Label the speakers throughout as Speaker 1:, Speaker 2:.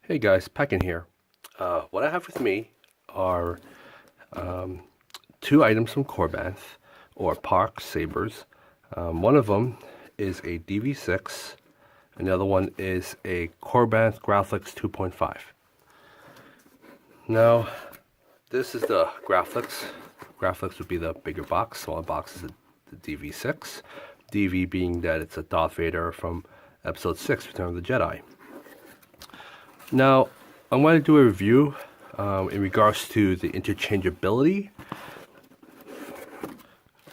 Speaker 1: Hey guys, Peckin here. What I have with me are two items from Korbanth, or Park Sabers. One of them is a DV6, and the other one is a Korbanth Graflex 2.5. Now, this is the Graflex. Graflex would be the bigger box, smaller box is the DV6. DV being that it's a Darth Vader from Episode 6, Return of the Jedi. Now, I'm going to do a review in regards to the interchangeability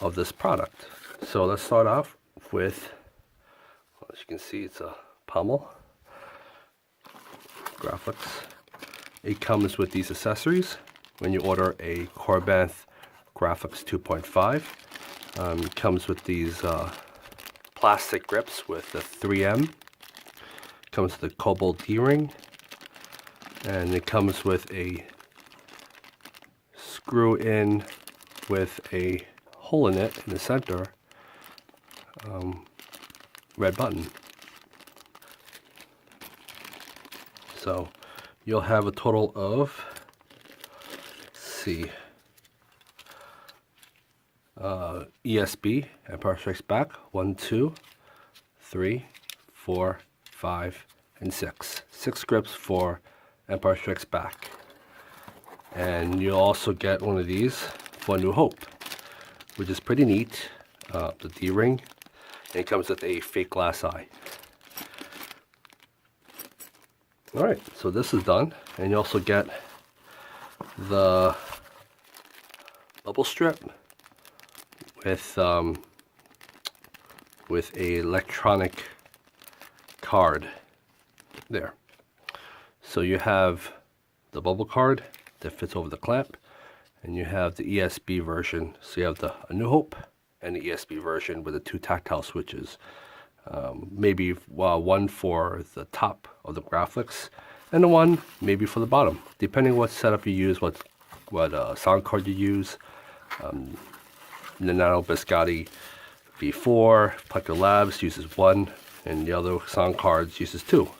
Speaker 1: of this product. So let's start off with, as you can see, it's a pommel Graflex. It comes with these accessories when you order a Korbanth Graflex 2.5. It comes with these plastic grips with the 3M. It comes with the Cobalt D-ring. And it comes with a screw in with a hole in it in the center, red button. So you'll have a total of, let's see, ESB, Empire Strikes Back, 1, 2, 3, 4, 5, and 6. 6 grips for Empire Strikes Back. And you'll also get one of these for New Hope, which is pretty neat. The D-ring, and it comes with a fake glass eye. Alright, so this is done, and you also get the bubble strip with a electronic card there. So you have the bubble card that fits over the clamp, and you have the ESB version. So you have the A New Hope and the ESB version with the 2 tactile switches. Maybe one for the top of the Graflex, and the one maybe for the bottom, depending what setup you use, what sound card you use. The Nano Biscotti V4, Pucker Labs uses 1, and the other sound cards uses 2.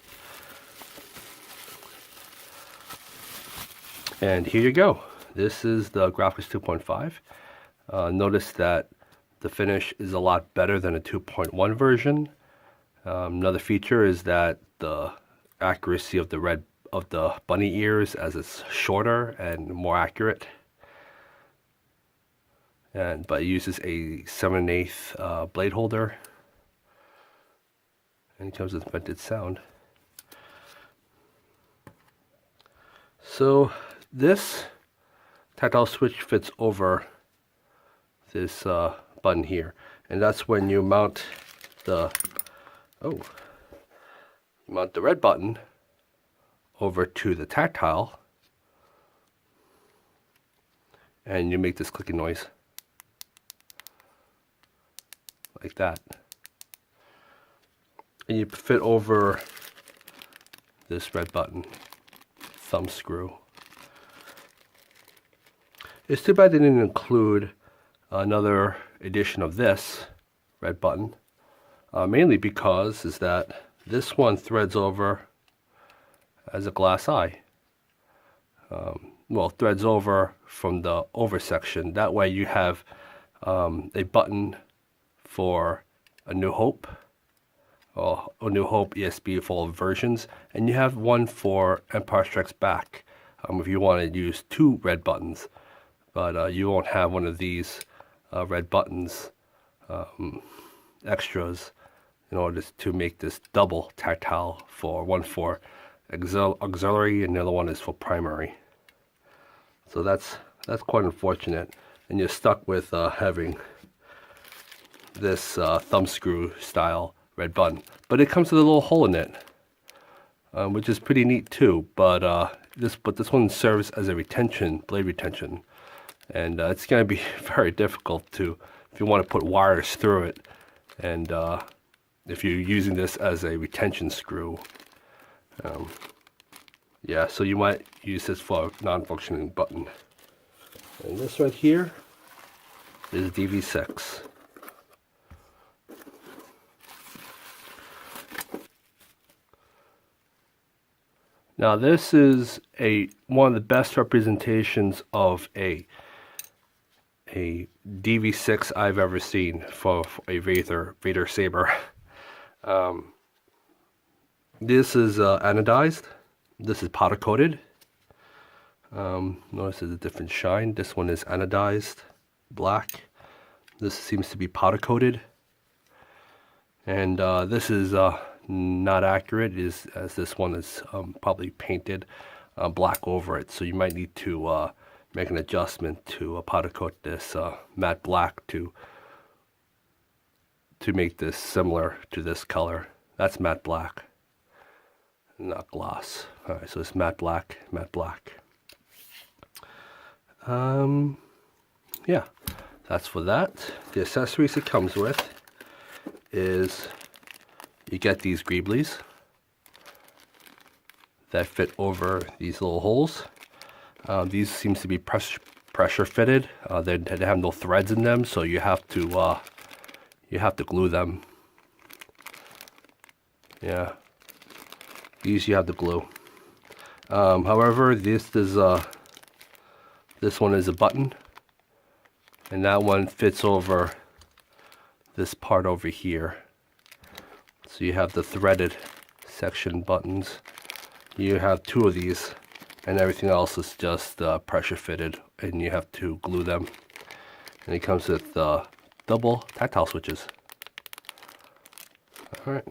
Speaker 1: And here you go. This is the Graflex 2.5. Notice that the finish is a lot better than a 2.1 version. Another feature is that the accuracy of the bunny ears, as it's shorter and more accurate. But it uses a 7/8 blade holder, and it comes with vented sound. So this tactile switch fits over this button here, and that's when you mount the red button over to the tactile, and you make this clicking noise like that, and you fit over this red button thumb screw. It's too bad they didn't include another edition of this red button, mainly because is that this one threads over as a glass eye. Well, threads over from the over section. That way you have a button for A New Hope, or A New Hope ESB for all versions, and you have one for Empire Strikes Back if you want to use 2 red buttons. But you won't have one of these red buttons extras in order to make this double tactile, for one for auxiliary and the other one is for primary. So that's quite unfortunate, and you're stuck with having this thumb screw style red button. But it comes with a little hole in it, which is pretty neat too. But this one serves as a blade retention. And it's going to be very difficult if you want to put wires through it, and if you're using this as a retention screw. Yeah, so you might use this for a non-functioning button. And this right here is DV6. Now this is one of the best representations of a DV6 I've ever seen for a Vader saber. This is anodized. This is powder coated. Notice there's a different shine. This one is anodized black. This seems to be powder coated. And this is not accurate, as this one is probably painted black over it. So you might need to make an adjustment to powder coat this matte black to make this similar to this color. That's matte black, not gloss. All right, so it's matte black, matte black. Yeah, that's for that. The accessories it comes with is you get these greeblies that fit over these little holes. These seems to be pressure fitted. They have no threads in them, so you have to glue them. Yeah, these you have to glue. However, this one is a button, and that one fits over this part over here. So you have the threaded section buttons. You have two of these, and everything else is just pressure fitted, and you have to glue them. And it comes with double tactile switches. All right.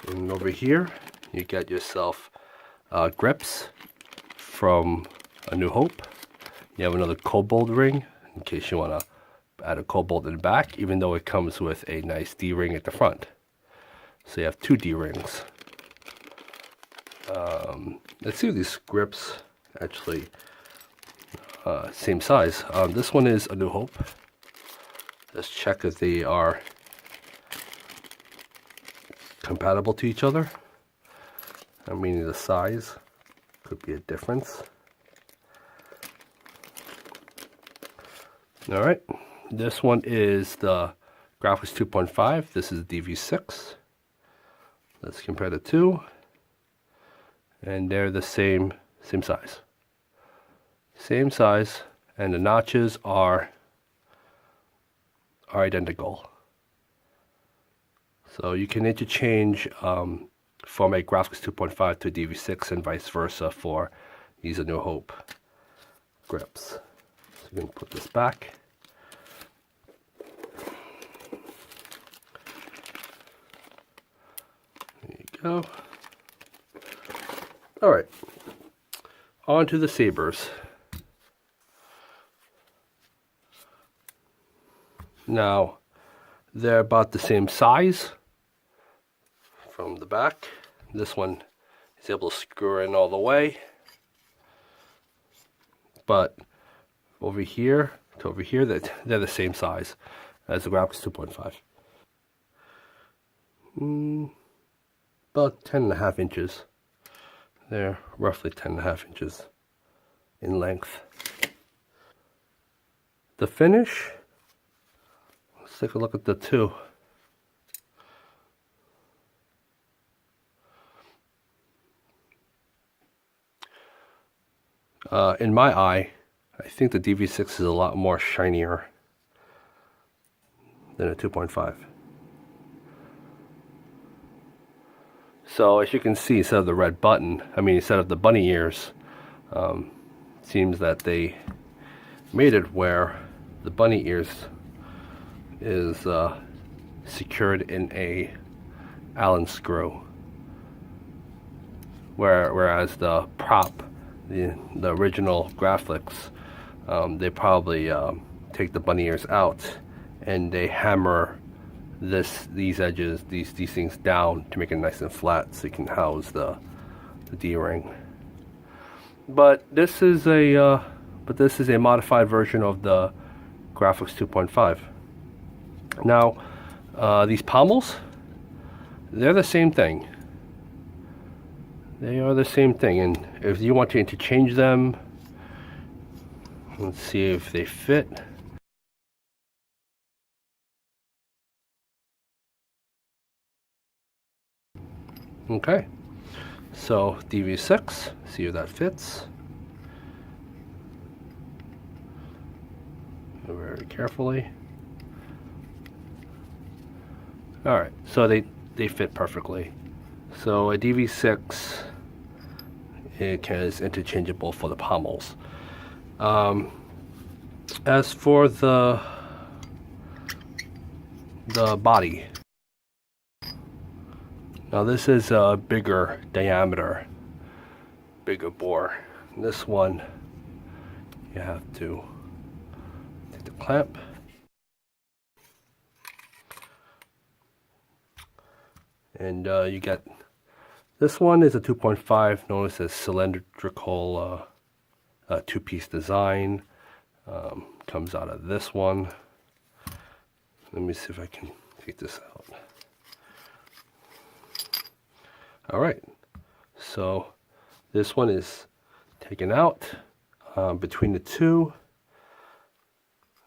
Speaker 1: And over here, you get yourself grips from A New Hope. You have another cobalt ring in case you want to add a cobalt in the back, even though it comes with a nice D ring at the front. So you have two D rings. Let's see if these grips actually same size. This one is A New Hope. Let's check if they are compatible to each other. I mean, the size could be a difference. All right, this one is the Graflex 2.5. This is DV6. Let's compare the two, and they're the same size. Same size, and the notches are identical. So you can interchange from a Graflex 2.5 to DV6 and vice versa for these A New Hope grips. So you can put this back. There you go. All right, on to the sabers. Now, they're about the same size from the back. This one is able to screw in all the way. But over here to over here, they're the same size as the Graflex 2.5. About 10.5 inches. They're roughly 10.5 inches in length. The finish, let's take a look at the two. In my eye, I think the DV6 is a lot more shinier than a 2.5. So as you can see, instead of the red button, instead of the bunny ears, seems that they made it where the bunny ears is secured in a Allen screw, whereas the prop, the original Graflex, they probably take the bunny ears out and they hammer these edges, these things down to make it nice and flat so you can house the D-ring. But this is a modified version of the Graflex 2.5. Now, these pommels, they're the same thing. They are the same thing, and if you want to interchange them, let's see if they fit. Okay, So DV6, see if that fits. Very carefully. Alright, so they fit perfectly. So a DV6, it is interchangeable for the pommels. As for the body, now this is a bigger diameter, bigger bore. This one, you have to take the clamp and you get, this one is a 2.5, notice a cylindrical two-piece design. Comes out of this one. Let me see if I can take this out. Alright, so this one is taken out. Between the two,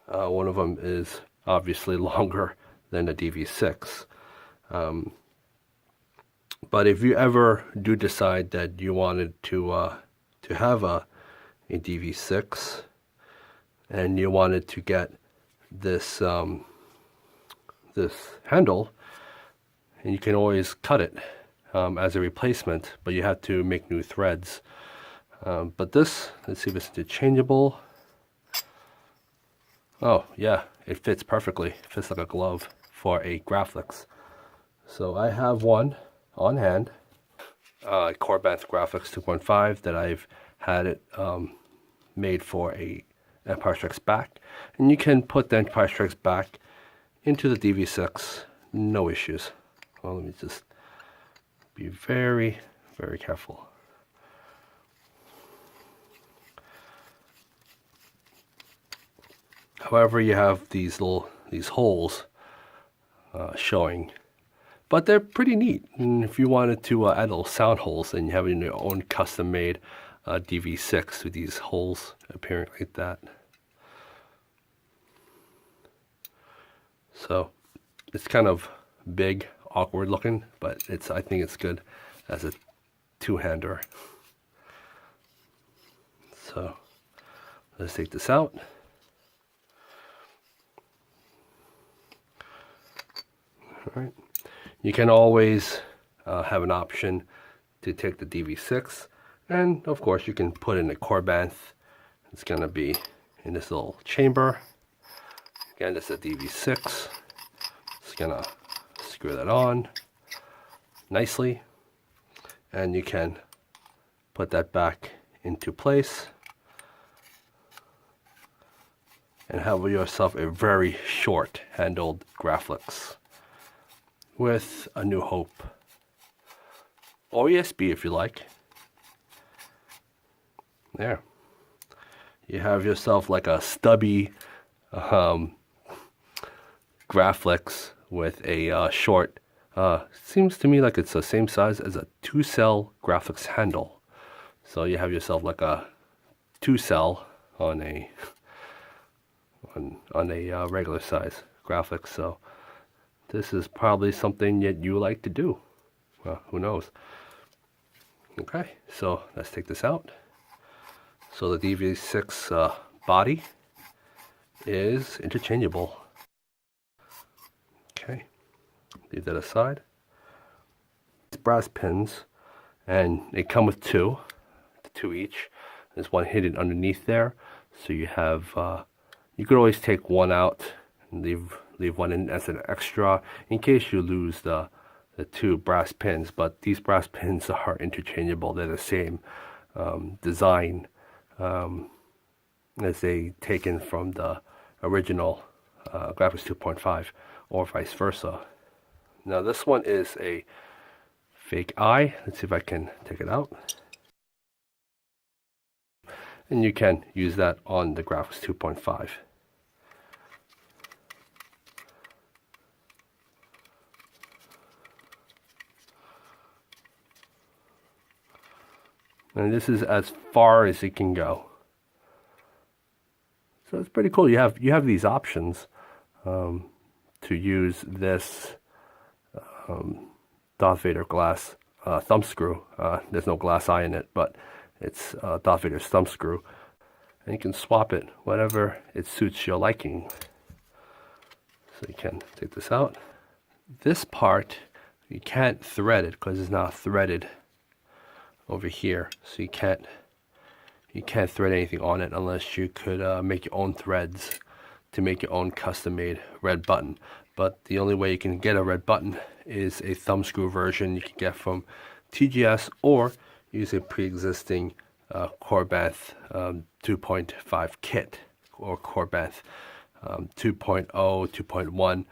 Speaker 1: one of them is obviously longer than the DV6. But if you ever do decide that you wanted to have a DV6 and you wanted to get this this handle, and you can always cut it as a replacement, but you have to make new threads. But this, let's see if it's interchangeable. Oh yeah, it fits perfectly. It fits like a glove for a Graflex. So I have one on hand, Korbanth Graflex 2.5 that I've had it made for a Empire Strikes Back, and you can put the Empire Strikes Back into the DV6, no issues. Well, let me just be very, very careful. However, you have these holes showing, but they're pretty neat. And if you wanted to add little sound holes, then you have your own custom-made DV6 with these holes appearing like that. So it's kind of big, awkward looking, but I think it's good as a two-hander. So let's take this out. All right. You can always have an option to take the DV6, and of course you can put in a Korbanth. It's going to be in this little chamber. Again, this is a DV6. It's going to screw that on nicely, and you can put that back into place and have yourself a very short-handled Graflex with A New Hope, or ESB if you like. There. You have yourself like a stubby Graflex with a short, seems to me like it's the same size as a 2-cell Graflex handle. So you have yourself like a 2-cell on a regular size Graflex. So this is probably something that you like to do. Well, who knows? Okay, so let's take this out. So the DV6 body is interchangeable. Okay, leave that aside. These brass pins, and they come with two each. There's one hidden underneath there, so you have. You could always take one out and leave one in as an extra in case you lose the two brass pins. But these brass pins are interchangeable. They're the same design as they taken from the original Graflex 2.5 or vice versa. Now this one is a fake eye. Let's see if I can take it out. And you can use that on the Graflex 2.5. And this is as far as it can go. So it's pretty cool. You have these options to use this Darth Vader glass thumb screw. There's no glass eye in it, but it's Darth Vader's thumb screw. And you can swap it whatever it suits your liking. So you can take this out. This part, you can't thread it because it's not threaded over here. So you can't thread anything on it unless you could make your own threads to make your own custom-made red button. But the only way you can get a red button is a thumb screw version you can get from TGS, or use a pre-existing Korbanth 2.5 kit, or Korbanth 2.0, 2.1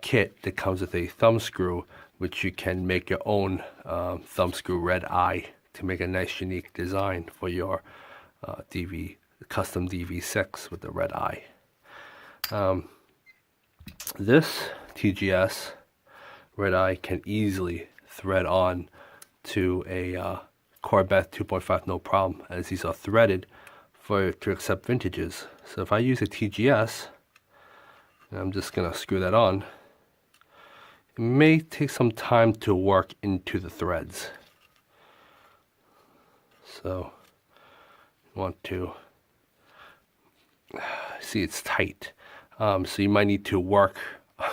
Speaker 1: kit that comes with a thumb screw, which you can make your own thumb screw red eye to make a nice unique design for your custom DV6 with the red eye. This TGS red eye can easily thread on to a Korbanth 2.5 no problem, as these are threaded to accept vintages. So if I use a TGS, I'm just going to screw that on. It may take some time to work into the threads. So you want to see it's tight. So you might need to work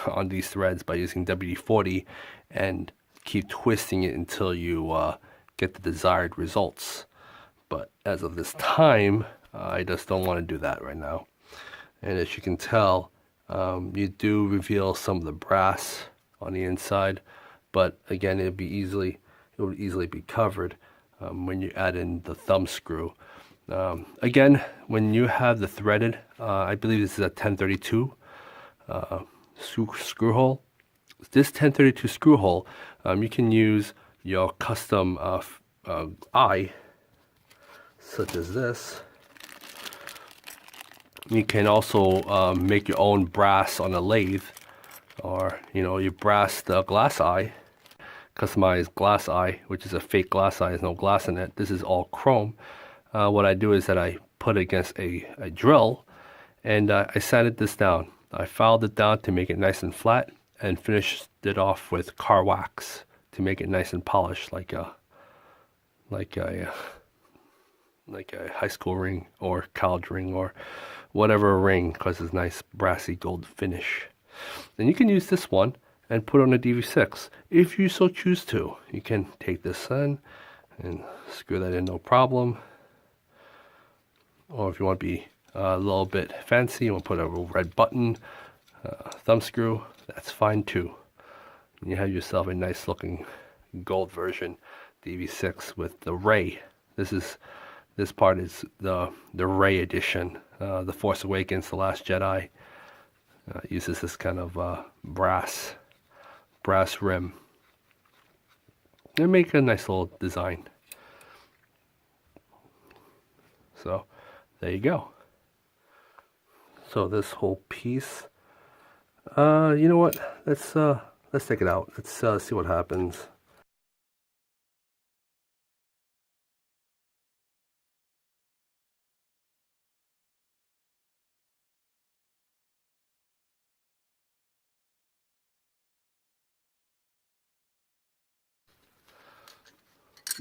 Speaker 1: on these threads by using WD-40 and keep twisting it until you get the desired results. But as of this time, I just don't want to do that right now. And as you can tell, you do reveal some of the brass on the inside, but again, it would easily be covered when you add in the thumb screw. Again, when you have the threaded, I believe this is a 1032 screw hole. This 1032 screw hole, you can use your custom eye, such as this. You can also make your own brass on a lathe, or you brass the glass eye, customized glass eye, which is a fake glass eye. There's no glass in it. This is all chrome. What I do is that I put it against a drill, and I sanded this down. I filed it down to make it nice and flat, and finished it off with car wax to make it nice and polished, like a high school ring or college ring or whatever ring, because it's nice brassy gold finish. Then you can use this one and put on a DV6 if you so choose to. You can take this in and screw that in, no problem. Or if you want to be a little bit fancy, you want to put a red button, thumb screw, that's fine too. And you have yourself a nice looking gold version DV6 with the Ray. This part is the Ray edition. The Force Awakens, The Last Jedi uses this kind of brass rim. And make a nice little design. So there you go. So this whole piece, you know what? Let's take it out. Let's see what happens.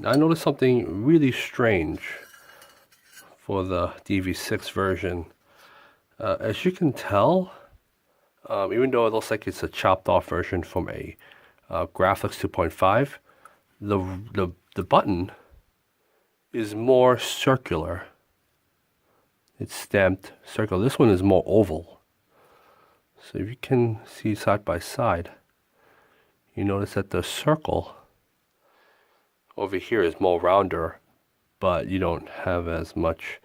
Speaker 1: Now, I noticed something really strange for the DV6 version. As you can tell, even though it looks like it's a chopped off version from a Graflex 2.5, the button is more circular. It's stamped circular. This one is more oval. So if you can see side by side, you notice that the circle over here is more rounder, but you don't have as much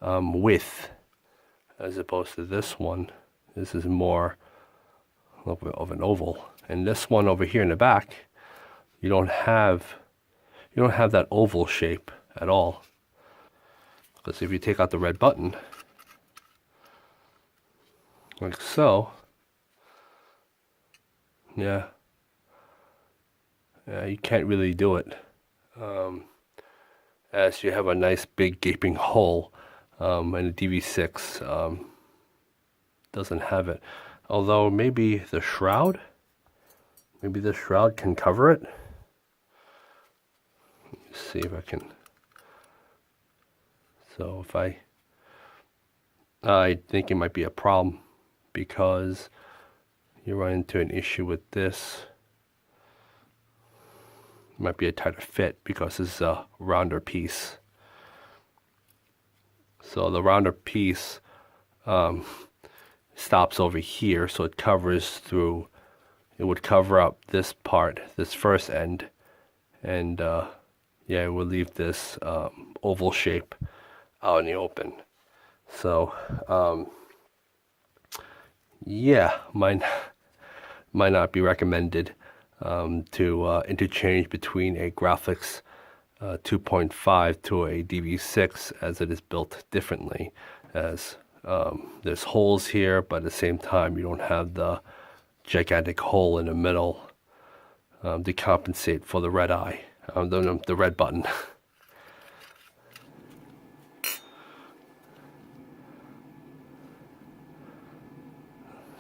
Speaker 1: width as opposed to this one. This is more of an oval, and this one over here in the back, you don't have that oval shape at all. Because if you take out the red button, like so, yeah, you can't really do it. As you have a nice big gaping hole, and the DV6 doesn't have it. Although maybe the shroud can cover it. see if I can. So if I think it might be a problem because you run into an issue with this. It might be a tighter fit because it's a rounder piece. So the rounder piece stops over here, so it covers through. It would cover up this part, this first end, and yeah, it would leave this oval shape out in the open. So yeah, might not be recommended to interchange between a Graflex 2.5 to a DV6, as it is built differently. As there's holes here, but at the same time you don't have the gigantic hole in the middle to compensate for the red eye, the red button.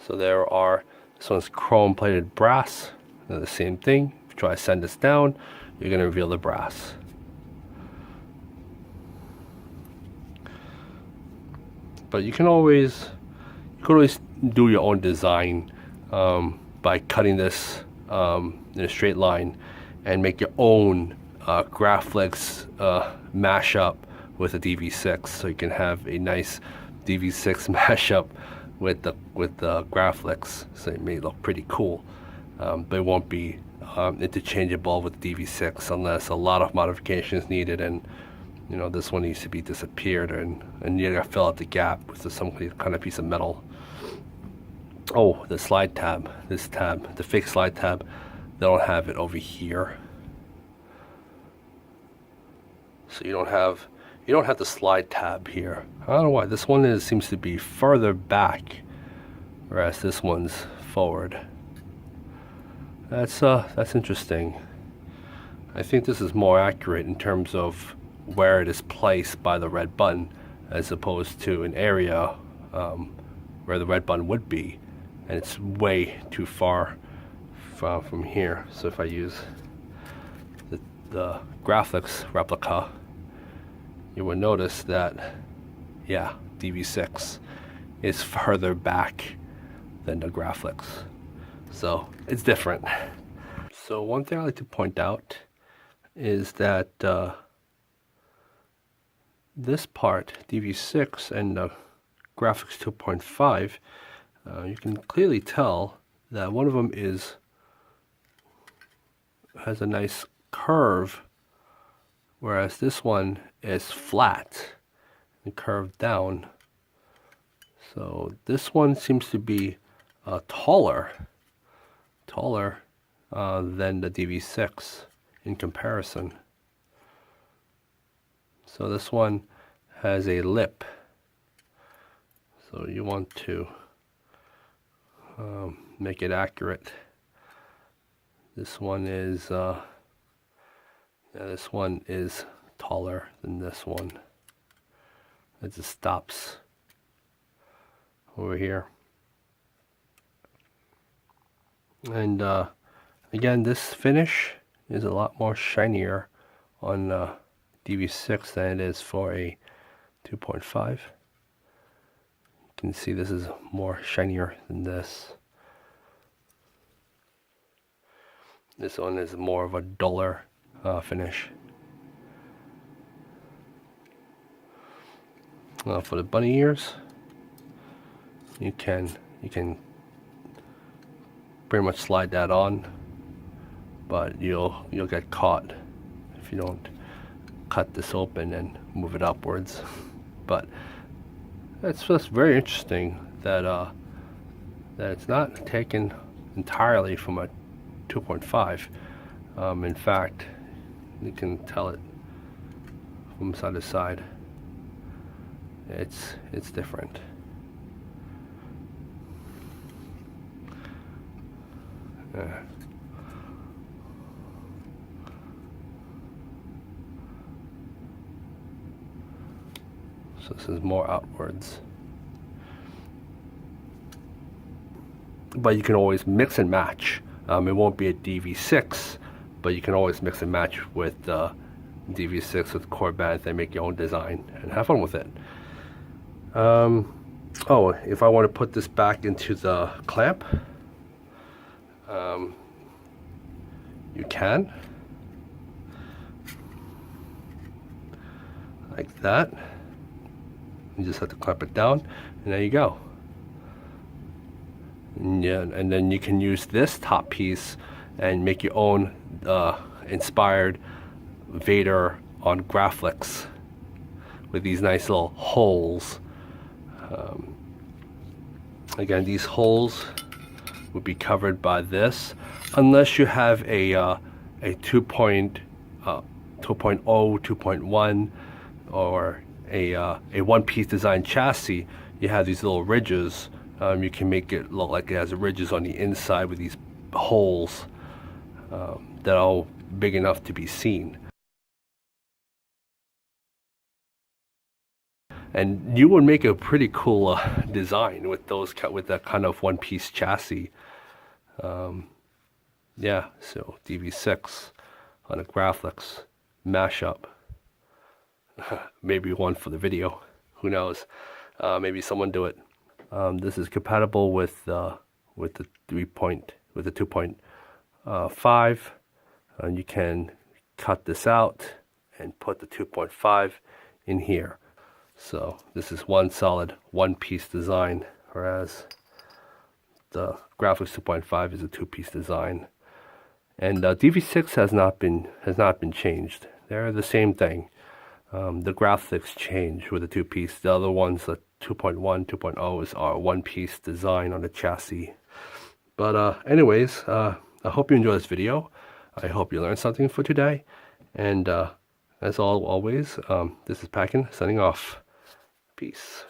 Speaker 1: So there are, this one's chrome plated brass. They're the same thing. If you try to send this down, you're going to reveal the brass. But you can always do your own design by cutting this in a straight line and make your own Graflex mashup with a DV6. So you can have a nice DV6 mashup with the Graflex. So it may look pretty cool, but it won't be interchangeable with DV6 unless a lot of modifications needed, and you know, this one needs to be disappeared, and you gotta fill out the gap with some kind of piece of metal. Oh, the slide tab, this tab, the fake slide tab, they don't have it over here. So you don't have the slide tab here. I don't know why this one seems to be further back, whereas this one's forward. That's interesting. I think this is more accurate in terms of where it is placed by the red button, as opposed to an area where the red button would be, and it's way too far from here. So if I use the Graflex replica, you will notice that, yeah, DV6 is further back than the Graflex. So it's different. So one thing I like to point out is that this part, DV6 and the Graflex 2.5, you can clearly tell that one of them has a nice curve, whereas this one is flat and curved down. So this one seems to be taller than the DV6 in comparison. So this one has a lip, so you want to make it accurate. This one is this one is taller than this one. It just stops over here. And again, this finish is a lot more shinier on DV6 than it is for a 2.5. You can see this is more shinier than this. This one is more of a duller finish. For the bunny ears, you can pretty much slide that on, but you'll get caught if you don't cut this open and move it upwards. But it's just very interesting that that it's not taken entirely from a 2.5. In fact, you can tell it from side to side. It's different. So this is more outwards. But you can always mix and match. It won't be a DV6, but you can always mix and match with DV6 with Korbanth and make your own design and have fun with it. Oh, if I want to put this back into the clamp, you can, like that. You just have to clamp it down, and there you go. Yeah, and then you can use this top piece and make your own inspired Vader on Graflex with these nice little holes. Again, these holes would be covered by this, unless you have a 2.0, 2.1, or a one-piece design chassis. You have these little ridges. You can make it look like it has ridges on the inside with these holes that are big enough to be seen. And you would make a pretty cool design with those, with that kind of one-piece chassis. Yeah, so DV6 on a Graflex mashup. Maybe one for the video. Who knows? Maybe someone do it. This is compatible with the 2.5, and you can cut this out and put the 2.5 in here. So this is one solid one-piece design, whereas the Graflex 2.5 is a two-piece design. And DV6 has not been changed. They're the same thing. The Graflex changed with the two-piece. The other ones, the 2.1, 2.0 are one-piece design on the chassis. But anyways, I hope you enjoyed this video. I hope you learned something for today. And as always, this is Packin signing off. Peace.